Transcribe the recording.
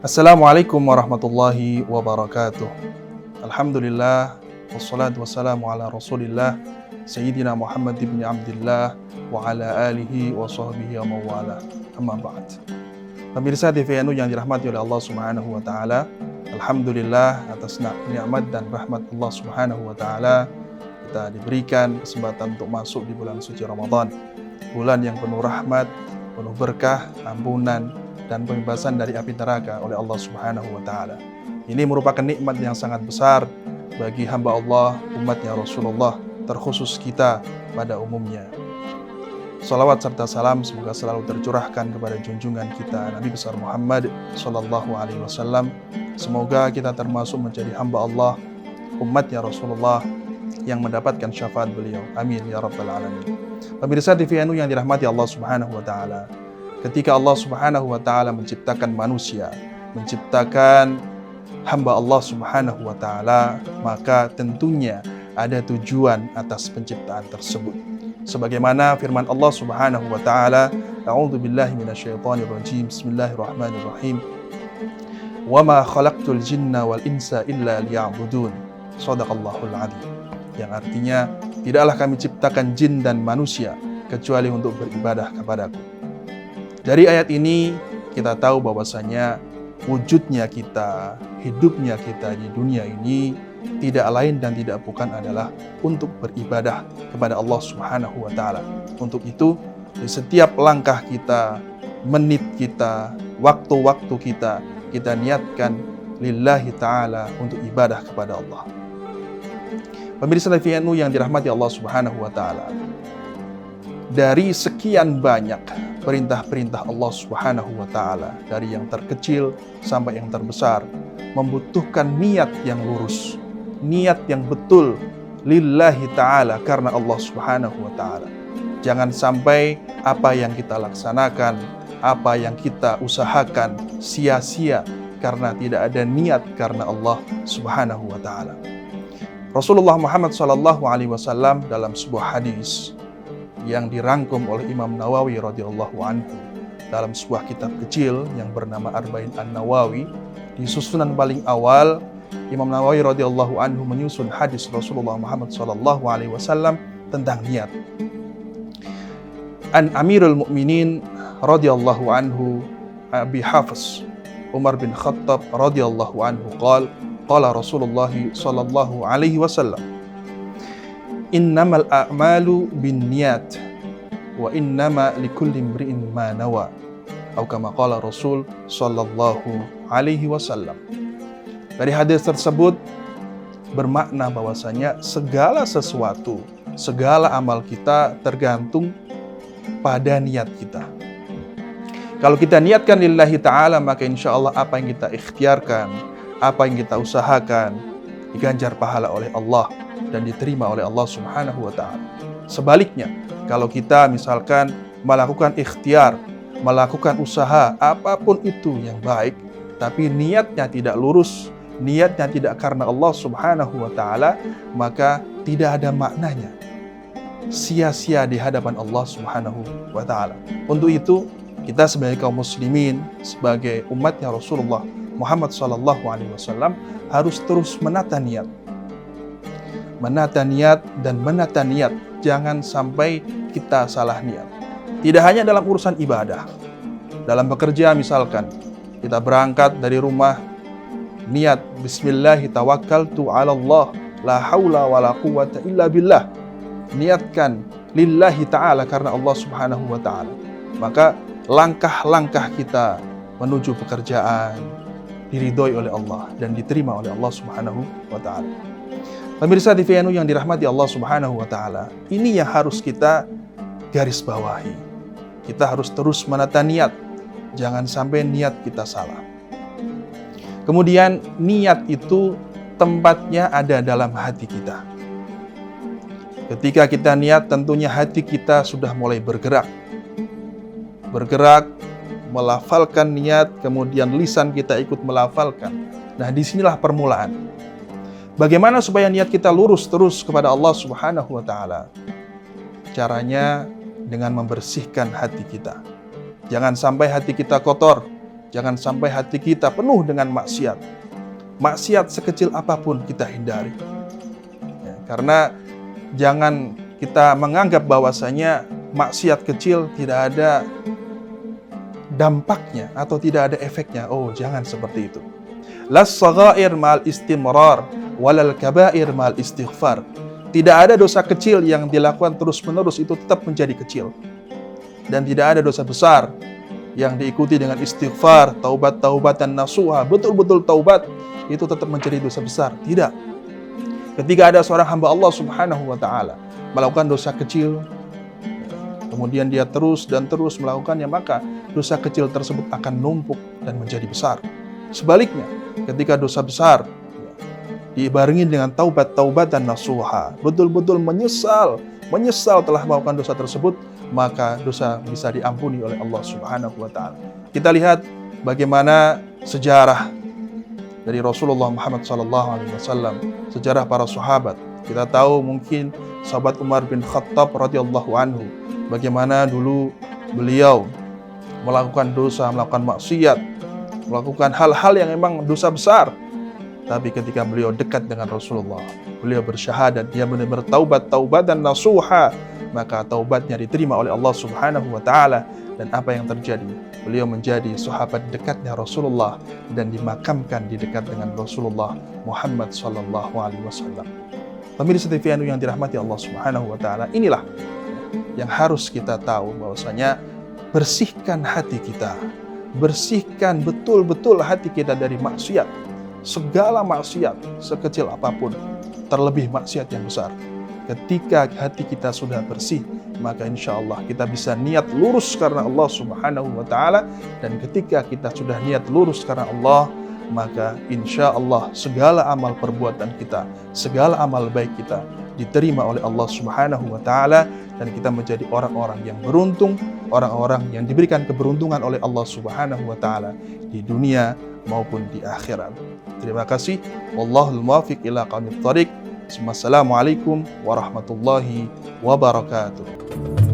Assalamualaikum warahmatullahi wabarakatuh. Alhamdulillah, wassalatu wassalamu ala rasulillah Sayyidina Muhammad ibn Abdillah wa ala alihi wa sahbihi wa mawala. Amma ba'd. Pemirsa TVNU yang dirahmati oleh Allah Subhanahu wa taala, alhamdulillah atas nikmat dan rahmat Allah Subhanahu wa taala kita diberikan kesempatan untuk masuk di bulan suci Ramadan. Bulan yang penuh rahmat, penuh berkah, ampunan dan pembebasan dari api neraka oleh Allah Subhanahu wa taala. Ini merupakan nikmat yang sangat besar bagi hamba Allah, umatnya Rasulullah, terkhusus kita pada umumnya. Salawat serta salam semoga selalu tercurahkan kepada junjungan kita Nabi besar Muhammad sallallahu alaihi wasallam. Semoga kita termasuk menjadi hamba Allah, umatnya Rasulullah yang mendapatkan syafaat beliau. Amin ya rabbal alamin. Pemirsa TVNU yang dirahmati Allah Subhanahu wa taala, ketika Allah Subhanahu wa taala menciptakan manusia, menciptakan hamba Allah Subhanahu wa taala, maka tentunya ada tujuan atas penciptaan tersebut. Sebagaimana firman Allah Subhanahu wa taala, A'udzu billahi minasyaitonir rajim. Bismillahirrahmanirrahim. Wa ma khalaqtul jinna wal insa illa liya'budun. Shadaqallahul adzim. Yang artinya, tidaklah kami ciptakan jin dan manusia kecuali untuk beribadah kepadaku. Dari ayat ini kita tahu bahwasanya wujudnya kita, hidupnya kita di dunia ini tidak lain dan tidak bukan adalah untuk beribadah kepada Allah Subhanahu wa taala. Untuk itu, di setiap langkah kita, menit kita, waktu-waktu kita niatkan lillahi taala untuk ibadah kepada Allah. Pemirsa TVNU yang dirahmati Allah Subhanahu wa taala, dari sekian banyak perintah-perintah Allah Subhanahu wa taala, dari yang terkecil sampai yang terbesar, membutuhkan niat yang lurus, niat yang betul lillahi taala, karena Allah Subhanahu wa taala. Jangan sampai apa yang kita laksanakan, apa yang kita usahakan sia-sia karena tidak ada niat karena Allah Subhanahu wa taala. Rasulullah Muhammad sallallahu alaihi wasallam dalam sebuah hadis yang dirangkum oleh Imam Nawawi radhiyallahu anhu dalam sebuah kitab kecil yang bernama Arba'in An-Nawawi, di susunan paling awal Imam Nawawi radhiyallahu anhu menyusun hadis Rasulullah Muhammad sallallahu alaihi wasallam tentang niat. An Amirul Mukminin radhiyallahu anhu Abi Hafiz Umar bin Khattab radhiyallahu anhu qala Rasulullah sallallahu alaihi wasallam, innamal a'malu binniyat wa innama likulli imri'in ma nawa, atau kama qala Rasul sallallahu alaihi wasallam. Dari hadis tersebut bermakna bahwasanya segala sesuatu, segala amal kita tergantung pada niat kita. Kalau kita niatkan lillahi ta'ala, maka insya Allah apa yang kita ikhtiarkan, apa yang kita usahakan diganjar pahala oleh Allah dan diterima oleh Allah Subhanahu wa ta'ala. Sebaliknya, kalau kita misalkan melakukan ikhtiar, melakukan usaha, apapun itu yang baik, tapi niatnya tidak lurus, niatnya tidak karena Allah Subhanahu wa ta'ala, maka tidak ada maknanya. Sia-sia di hadapan Allah Subhanahu wa ta'ala. Untuk itu, kita sebagai kaum muslimin, sebagai umatnya Rasulullah Muhammad sallallahu alaihi wasallam harus terus menata niat. Menata niat dan menata niat, jangan sampai kita salah niat. Tidak hanya dalam urusan ibadah, dalam bekerja misalkan, kita berangkat dari rumah, niat bismillahi tawakkaltu ala Allah, la haula wa la quwwata illa billah. Niatkan lillahi ta'ala karena Allah Subhanahu wa ta'ala. Maka langkah-langkah kita menuju pekerjaan diridhoi oleh Allah dan diterima oleh Allah Subhanahu wa ta'ala. Pemirsa TVNU yang dirahmati Allah Subhanahu wa ta'ala, ini yang harus kita garis bawahi. Kita harus terus menata niat, jangan sampai niat kita salah. Kemudian niat itu tempatnya ada dalam hati kita. Ketika kita niat, tentunya hati kita sudah mulai bergerak, melafalkan niat, kemudian lisan kita ikut melafalkan. Nah, disinilah permulaan. Bagaimana supaya niat kita lurus terus kepada Allah Subhanahu wa ta'ala? Caranya dengan membersihkan hati kita. Jangan sampai hati kita kotor. Jangan sampai hati kita penuh dengan maksiat. Maksiat sekecil apapun kita hindari. Ya, karena jangan kita menganggap bahwasanya maksiat kecil tidak ada dampaknya atau tidak ada efeknya. Oh, jangan seperti itu. Las saghair ma'al istimrar walal kabair ma'al istighfar. Tidak ada dosa kecil yang dilakukan terus-menerus itu tetap menjadi kecil. Dan tidak ada dosa besar yang diikuti dengan istighfar, taubat-taubatan nasuha, betul-betul taubat, itu tetap menjadi dosa besar. Tidak. Ketika ada seorang hamba Allah Subhanahu wa ta'ala melakukan dosa kecil, kemudian dia terus dan terus melakukannya, maka dosa kecil tersebut akan numpuk dan menjadi besar. Sebaliknya, ketika dosa besar dibarengi dengan taubat-taubatan nasuha, betul-betul menyesal telah melakukan dosa tersebut, maka dosa bisa diampuni oleh Allah Subhanahu wa ta'ala. Kita lihat bagaimana sejarah dari Rasulullah Muhammad SAW, sejarah para sahabat. Kita tahu mungkin sahabat Umar bin Khattab radhiyallahu anhu, bagaimana dulu beliau melakukan dosa, melakukan maksiat, melakukan hal-hal yang memang dosa besar. Tapi ketika beliau dekat dengan Rasulullah, beliau bersyahadat, dia benar-benar taubatan nasuha, maka taubatnya diterima oleh Allah Subhanahu wa ta'ala. Dan apa yang terjadi? Beliau menjadi sahabat dekatnya Rasulullah dan dimakamkan di dekat dengan Rasulullah Muhammad sallallahu alaihi wasallam. Pemirsa TV yang dirahmati Allah Subhanahu wa ta'ala, inilah yang harus kita tahu, bahwasanya bersihkan hati kita, bersihkan betul-betul hati kita dari maksiat, segala maksiat sekecil apapun, terlebih maksiat yang besar. Ketika hati kita sudah bersih, maka insya Allah kita bisa niat lurus karena Allah Subhanahu wa ta'ala. Dan ketika kita sudah niat lurus karena Allah, maka insya Allah segala amal perbuatan kita, segala amal baik kita diterima oleh Allah Subhanahu wa ta'ala. Dan kita menjadi orang-orang yang beruntung, orang-orang yang diberikan keberuntungan oleh Allah Subhanahu wa ta'ala di dunia maupun di akhirat. Terima kasih. Wallahul muwaffiq ila aqwamit thoriq. Assalamualaikum warahmatullahi wabarakatuh.